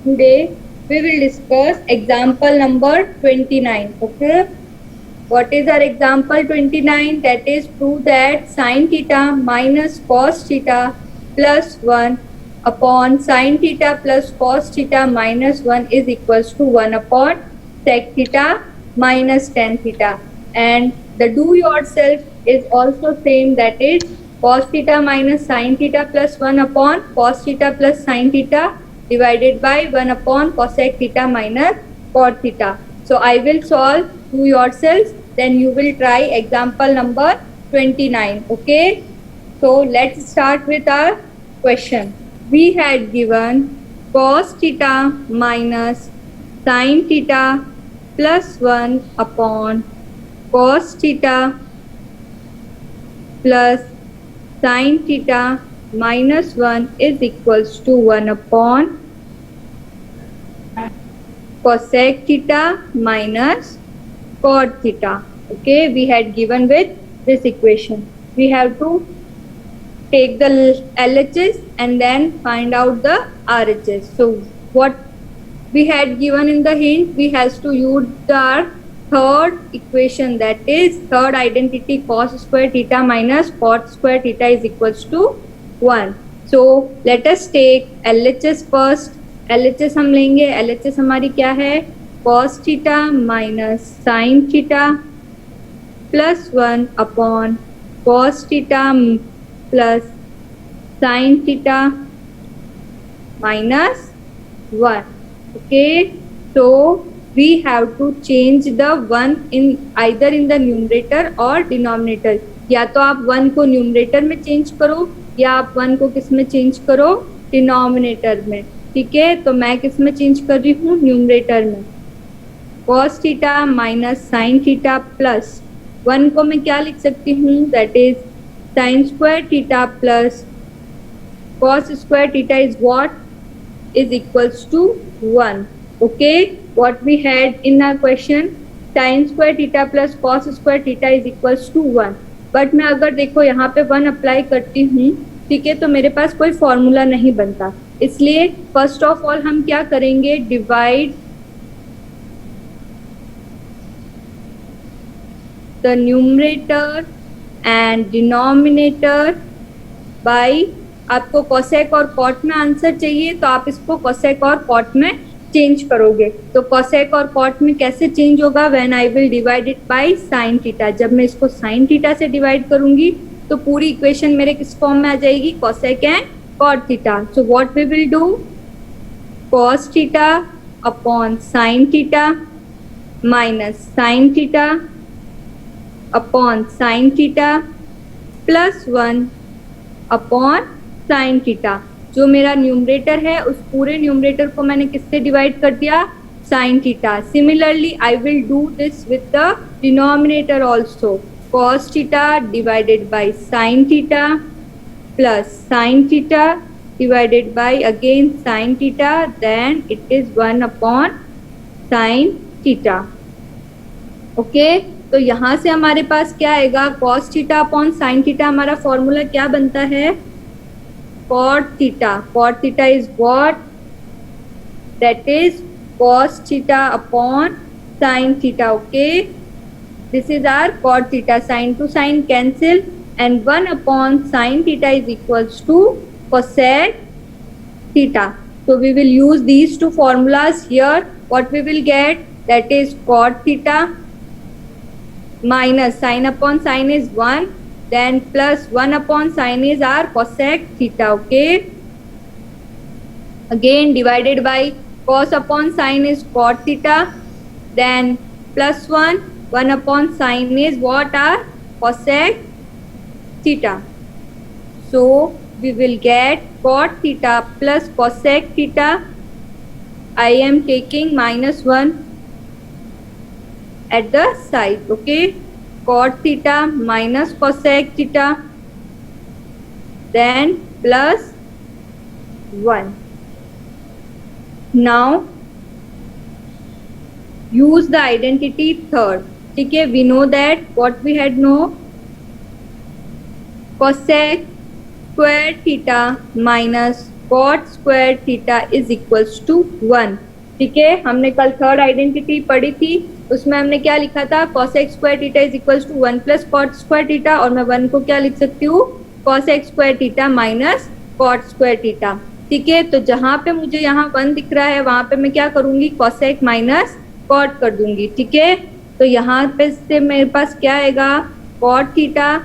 Today we will discuss example number 29. Okay. What is our example 29? That is, prove that sin theta minus cos theta plus 1 upon sin theta plus cos theta minus 1 is equals to 1 upon sec theta minus tan theta. And the do yourself is also same, that is cos theta minus sin theta plus 1 upon cos theta plus sin theta divided by 1 upon cosec theta minus cot theta. So I will solve to yourselves, then you will try example number 29. Okay. So let's start with our question. We had given cos theta minus sin theta plus 1 upon cos theta plus sin theta minus 1 is equals to 1 upon cosec theta minus cot theta. Okay, we had given with this equation. We have to take the LHS and then find out the RHS. So what we had given in the hint, we has to use our third equation, that is third identity, cos square theta minus cot square theta is equals to 1. So let us take LHS first. LHS हम लेंगे, LHS हमारी क्या है, cos theta minus sin theta plus 1 upon cos theta plus sin theta minus 1. Okay, so we have to change the 1 in either in the numerator or denominator. या तो आप 1 को numerator में चेंज करो या आप 1 को किस में चेंज करो, डिनोमिनेटर में. ठीक है, तो मैं किस में चेंज कर रही हूँ, न्यूमरेटर में. cos theta minus sine theta plus 1 को मैं क्या लिख सकती हूँ, that is sine square theta plus cos square theta is what, is equals to 1. Okay, what we had in our question, sin square theta plus cos square theta is equals to 1. But मैं अगर देखो यहाँ पे 1 apply करती हूँ, ठीक है, तो मेरे पास कोई फॉर्मूला नहीं बनता. इसलिए फर्स्ट ऑफ ऑल हम क्या करेंगे, divide the numerator and denominator by, आपको कोसेक और कॉट में आंसर चाहिए तो आप इसको कोसेक और कॉट में चेंज करोगे. तो कोसेक और कॉट में कैसे चेंज होगा, when I will divide it by sine theta. जब मैं इसको साइन थीटा से डिवाइड करूंगी तो पूरी इक्वेशन मेरे किस फॉर्म में आ जाएगी, cosec and cot theta. So what we will do, cos theta upon sine theta minus sine theta upon sine theta plus 1 upon sine theta. जो मेरा न्यूमरेटर है उस पूरे न्यूमरेटर को मैंने किससे डिवाइड कर दिया, sine theta. Similarly I will do this with the denominator also. cos theta divided by sine theta plus sine theta divided by again sine theta, then it is 1 upon sine theta. Okay, तो यहाँ से हमारे पास क्या आएगा, cos theta upon sine theta. हमारा formula क्या बनता है, cot theta. Cot theta is what, that is cos theta upon sin theta. Okay, this is our cot theta. Sin to sin cancel and 1 upon sin theta is equals to cosec theta. So we will use these two formulas here. What we will get, that is cot theta minus sin upon sin is 1, then plus 1 upon sin is our cosec theta. Okay, again divided by cos upon sin is cot theta, then plus 1 upon sin is what, our cosec theta. So we will get cot theta plus cosec theta. I am taking minus 1 at the side. Okay, cot theta minus cosec theta, then plus 1. Now use the identity third. ठीक है, we know that what we had know, cosec square theta minus cot square theta is equals to 1। ठीक है, हमने कल third identity पढ़ी थी, उसमें हमने क्या लिखा था, cosec square theta is equals to 1 plus cot square theta, और मैं 1 को क्या लिख सकती हूँ, cosec square theta minus cot square theta. ठीक है, तो जहां पे मुझे यहाँ 1 दिख रहा है वहां पे मैं क्या करूंगी, cosec माइनस कॉट कर दूंगी। ठीक है, तो यहाँ पे से मेरे पास क्या आएगा, cot theta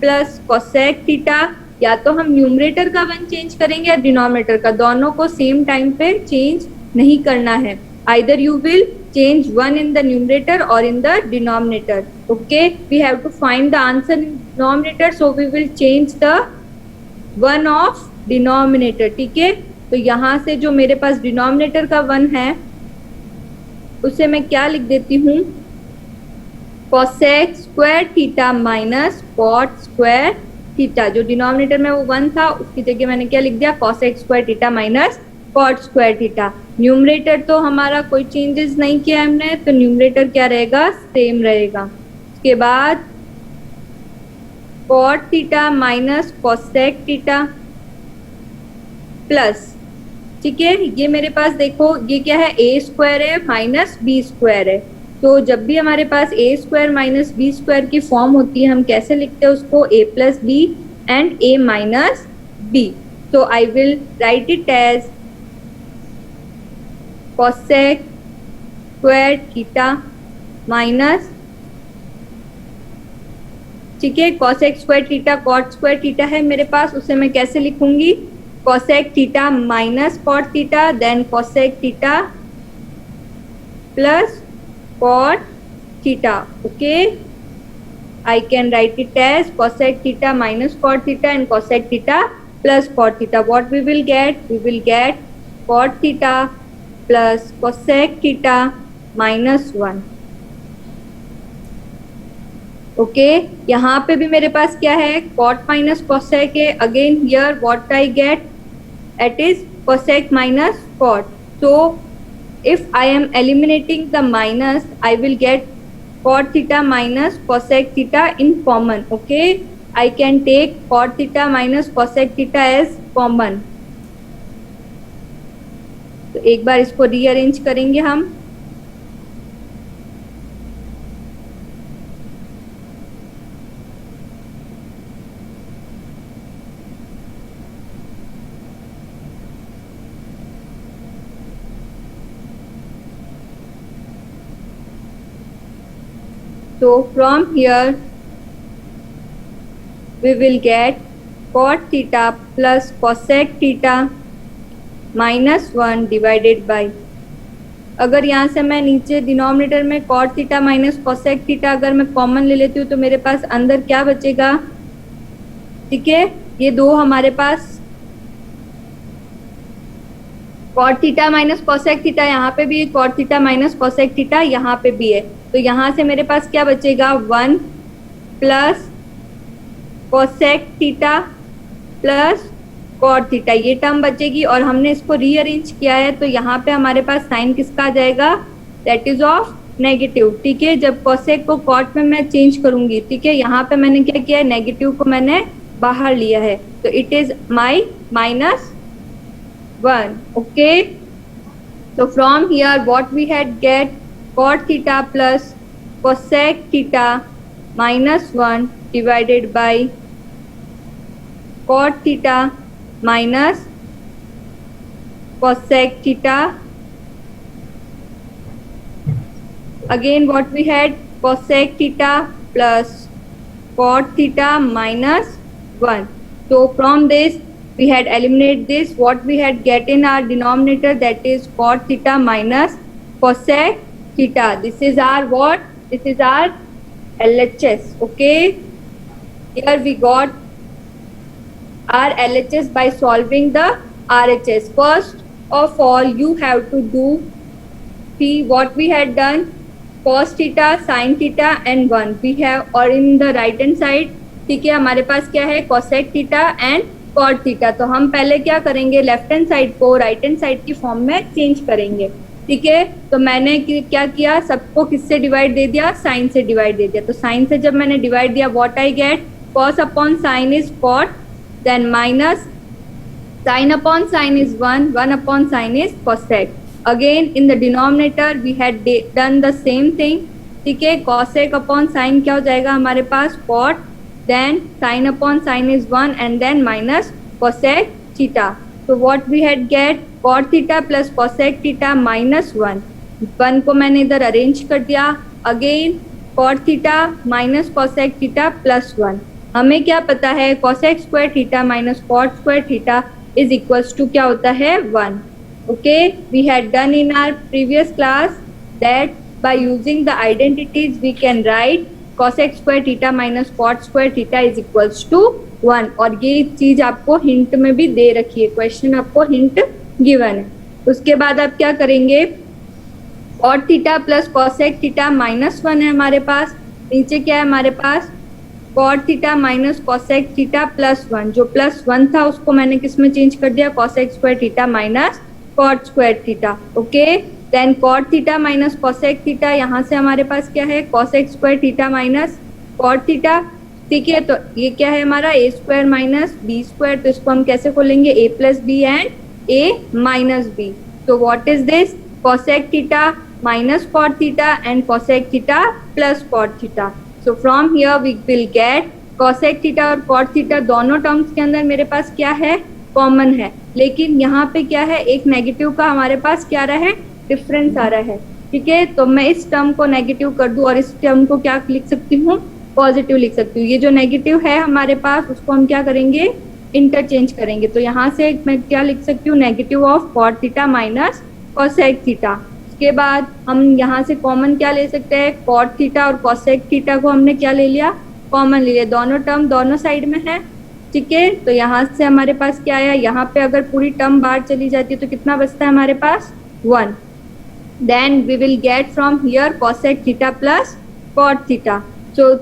plus cosec theta, या तो हम न्यूमरेटर का 1 चेंज करेंगे या डिनोमिनेटर का, दोनों को सेम टाइम पे चेंज नहीं करना है। either you will change 1 in the numerator or in the denominator. Okay, we have to find the answer in denominator, so we will change the 1 of denominator. ठीक है, तो यहाँ से जो मेरे पास डिनोमिनेटर का 1 है उसे मैं क्या लिख देती हूँ, cosec square theta minus cot square theta. जो डिनोमिनेटर में वो 1 था उसकी जगह मैंने क्या लिख दिया, cosec square theta minus cot square theta. Numerator तो हमारा कोई चेंजेस नहीं किया हमने, तो न्यूमरेटर क्या रहेगा, सेम रहेगा। उसके बाद cot theta minus cosec theta plus, ठीक है, ये मेरे पास देखो ये क्या है, a स्क्वायर है माइनस b स्क्वायर है। तो जब भी हमारे पास a square minus b square की फॉर्म होती है हम कैसे लिखते हैं उसको, a plus b and a minus b। तो I will write it as cosec square theta minus, ठीक है, cosec square theta cot square theta है मेरे पास, उसे मैं कैसे लिखूंगी, cosec theta minus cot theta, then cosec theta plus cot theta. Okay, I can write it as cosec theta minus cot theta and cosec theta plus cot theta. What we will get? We will get cot theta plus cosec theta minus 1. Okay, यहाँ पे भी मेरे पास क्या है, cot minus cosec है। Again here what I get? It is cosec minus cot. So if I am eliminating the minus, I will get cot theta minus cosec theta in common. Okay, I can take cot theta minus cosec theta as common. तो एक बार इसको rearrange करेंगे हम। So from here we will get cot theta plus cosec theta minus 1 divided by, अगर यहाँ से मैं नीचे डिनोमिनेटर में cot theta minus cosec theta अगर मैं कॉमन ले लेती हूँ तो मेरे पास अंदर क्या बचेगा, ठीक है, ये दो हमारे पास cot theta minus cosec theta यहाँ पे भी है, cot theta minus cosec theta यहाँ पे भी है। तो यहाँ से मेरे पास क्या बचेगा, 1 plus cosec theta plus cot theta, ये टर्म बचेगी। और हमने इसको रीअरेंज किया है तो यहाँ पे हमारे पास साइन किसका आ जाएगा, दैट इज ऑफ नेगेटिव। ठीक है, जब cosec को cot में मैं चेंज करूंगी, ठीक है, यहाँ पे मैंने क्या किया है, नेगेटिव को मैंने बाहर लिया है, तो it is my -1। Okay, so from here what we had get cot theta plus cosec theta minus 1 divided by cot theta minus cosec theta. Again what we had, cosec theta plus cot theta minus 1. So from this we had eliminate this, what we had get in our denominator, that is cot theta minus cosec theta. This is our what? This is our LHS. Okay, here we got our LHS by solving the RHS. First of all you have to do, see what we had done, cos theta, sin theta and 1 we have, और in the right hand side, ठीक है, हमारे पास क्या है, cosec theta and cot theta. तो हम पहले क्या करेंगे, लेफ्ट हैंड साइड को राइट हैंड साइड की फॉर्म में चेंज करेंगे। ठीक है, तो मैंने क्या किया, सबको किससे डिवाइड दे दिया, साइन से डिवाइड दे दिया। तो साइन से जब मैंने डिवाइड दिया, what I get, cos upon sine is cot, then minus Sin upon sin is 1, 1 upon sin is cosec. Again in the denominator we had done the same thing. ठीक है, cosec upon sin क्या हो जाएगा हमारे पास cot, then sin upon sin is 1 and then minus cosec theta. So what we had get cot theta plus cosec theta minus 1. 1 को मैंने इधर arrange कर दिया. Again cot theta minus cosec theta plus 1. हमें क्या पता है cosec square theta minus cot square theta is equals to क्या होता है 1. Okay, we had done in our previous class that by using the identities we can write cosec square theta minus cot square theta is equals to 1. और ये चीज आपको hint में भी दे रखी है, क्वेश्चन आपको हिंट गिवन है. उसके बाद आप क्या करेंगे, cot theta plus cosec theta minus 1 है हमारे पास. नीचे क्या है हमारे पास cot theta minus cosec theta plus 1. जो plus 1 था उसको मैंने किस में चेंज कर दिया, cosec square theta minus cot square theta. Okay, then cot theta minus cosec theta, यहाँ से हमारे पास क्या है cosec square theta minus cot theta. ठीक है, तो ये क्या है हमारा a square minus b square. तो इसको हम कैसे खोलेंगे, a plus b and a minus b. तो what is this, cosec theta minus cot theta and cosec theta plus cot theta. So from here we will get cosec theta और cot theta दोनों terms के अंदर मेरे पास क्या है, common है. लेकिन यहाँ पे क्या है, एक नेगेटिव का हमारे पास क्या रहा है, डिफरेंस आ रहा है. ठीक है, तो मैं इस टर्म को नेगेटिव कर दूं और इस टर्म को क्या लिख सकती हूँ, पॉजिटिव लिख सकती हूँ. ये जो नेगेटिव है हमारे पास उसको हम क्या करेंगे, इंटरचेंज करेंगे. तो यहाँ से मैं क्या लिख सकती हूँ, negative of cot theta minus cosec theta. उसके बाद हम यहाँ से कॉमन क्या ले सकते हैं, cot थीटा और cosec थीटा को हमने क्या ले लिया, कॉमन ले लिया. दोनों टर्म दोनों साइड में है. ठीक है, तो यहाँ से हमारे पास क्या आया, यहाँ पे अगर पूरी टर्म बाहर चली जाती है तो कितना बचता है हमारे पास 1. Then we will get from here cosec theta plus cot theta. So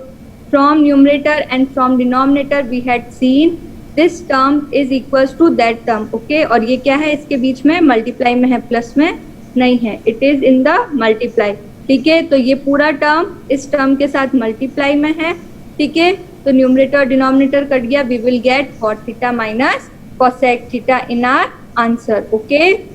from numerator and from denominator we had seen this term is equals to that term. Okay, और ये क्या है, इसके बीच में मल्टीप्लाई में है, प्लस में नहीं है, it is in the multiply. ठीक है, तो ये पूरा टर्म इस टर्म के साथ मल्टीप्लाई में है. ठीक है, तो न्यूमरेटर डिनोमिनेटर कट गया. We will get cot theta minus cosec theta in our answer. Okay.